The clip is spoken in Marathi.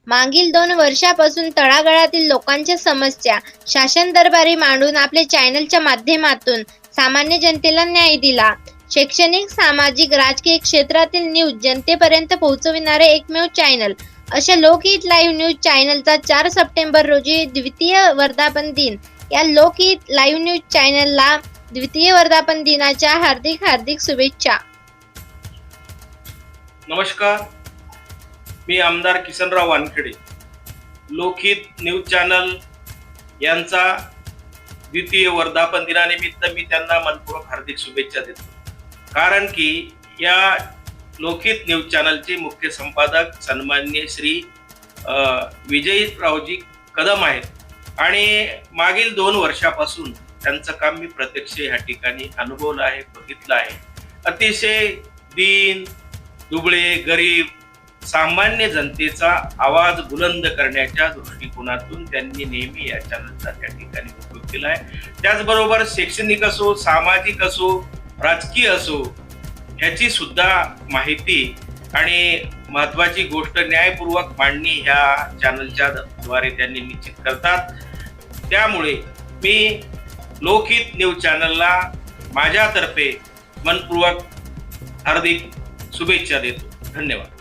मागील 2 वर्षापासून तळागाळातील लोकांच्या समस्या शासन दरबारी मांडून आपल्या चॅनलच्या माध्यमातून सामान्य जनतेला न्याय दिला. शैक्षणिक, सामाजिक, राजकीय क्षेत्रातील न्यूज जनतेपर्यंत पोहोचविणारे एकमेव चॅनल अशा लोकहित लाईव्ह न्यूज चॅनलचा 4 सप्टेंबर रोजी द्वितीय वर्धापन दिन. या लोकहित लाईव्ह न्यूज चॅनलला द्वितीय वर्धापन दिनाच्या हार्दिक शुभेच्छा. नमस्कार, मी आमदार किसनराव वानखेडे. लोकहित न्यूज चॅनल यांचा द्वितीय वर्धापन दिनानिमित्त मी त्यांना मनपूर्वक हार्दिक शुभेच्छा देतो. कारण की या लोकहित न्यूज चॅनलचे मुख्य संपादक सन्माननीय श्री विजयरावजी कदम आहेत आणि मागील 2 वर्षापासून त्यांचं काम मी प्रत्यक्ष या ठिकाणी अनुभवलं आहे, बघितलं आहे. अतिशय दीन दुबळे, गरीब, सामान्य जनतेचा आवाज बुलंद करण्याच्या दृष्टिकोनातून त्यांनी नेहमी या चॅनलचा त्या ठिकाणी उपयोग केला आहे. त्याचबरोबर शैक्षणिक असो, सामाजिक असो, राजकीय असो, ह्याची सुद्धा माहिती आणि महत्वाची गोष्ट न्यायपूर्वक मांडणी ह्या चॅनलच्या द्वारे त्यांनी निश्चित करतात. त्यामुळे मी लोकहित न्यूज चॅनलला माझ्यातर्फे मनपूर्वक हार्दिक शुभेच्छा देतो. धन्यवाद.